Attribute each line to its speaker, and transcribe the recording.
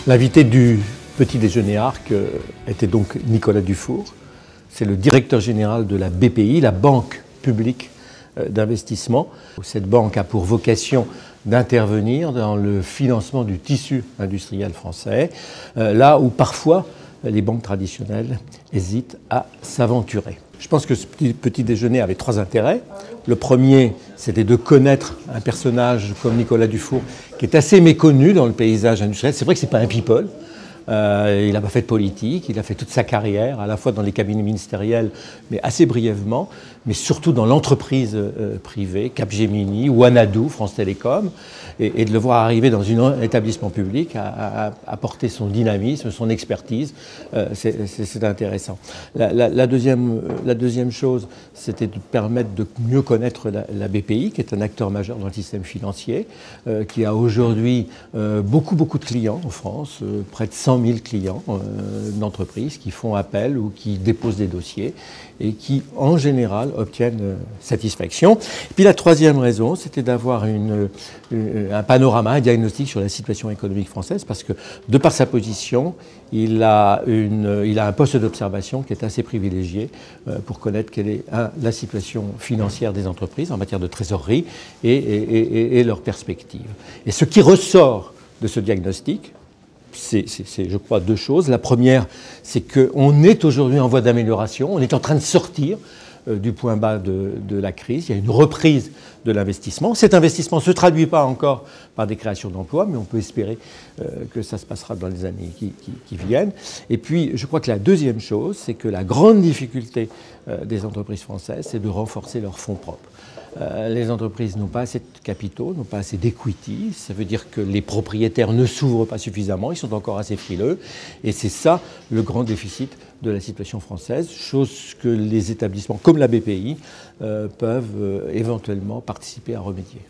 Speaker 1: L'invité du petit déjeuner Arc était donc Nicolas Dufour. C'est le directeur général de la BPI, la Banque publique d'investissement. Cette banque a pour vocation d'intervenir dans le financement du tissu industriel français, là où parfois les banques traditionnelles hésitent à s'aventurer. Je pense que ce petit déjeuner avait trois intérêts. Le premier, c'était de connaître un personnage comme Nicolas Dufour, qui est assez méconnu dans le paysage industriel. C'est vrai que ce n'est pas un people. Il n'a pas fait de politique, il a fait toute sa carrière, à la fois dans les cabinets ministériels, mais assez brièvement, mais surtout dans l'entreprise privée, Capgemini, Wanadoo, France Télécom, et de le voir arriver dans un établissement public, à apporter son dynamisme, son expertise, c'est intéressant. La deuxième chose, c'était de permettre de mieux connaître la BPI, qui est un acteur majeur dans le système financier, qui a aujourd'hui beaucoup de clients en France, près de 100 000 clients d'entreprises qui font appel ou qui déposent des dossiers et qui, en général, obtiennent satisfaction. Et puis la troisième raison, c'était d'avoir un panorama, un diagnostic sur la situation économique française, parce que, de par sa position, il a un poste d'observation qui est assez privilégié pour connaître quelle est la situation financière des entreprises en matière de trésorerie et leurs perspectives. Et ce qui ressort de ce diagnostic, c'est, je crois, deux choses. La première, c'est qu'on est aujourd'hui en voie d'amélioration. On est en train de sortir du point bas de la crise. Il y a une reprise de l'investissement. Cet investissement ne se traduit pas encore par des créations d'emplois, mais on peut espérer que ça se passera dans les années qui viennent. Et puis, je crois que la deuxième chose, c'est que la grande difficulté des entreprises françaises, c'est de renforcer leurs fonds propres. Les entreprises n'ont pas assez de capitaux, n'ont pas assez d'equity. Ça veut dire que les propriétaires ne s'ouvrent pas suffisamment, ils sont encore assez frileux. Et c'est ça le grand déficit de la situation française, chose que les établissements comme la BPI peuvent éventuellement participer à remédier.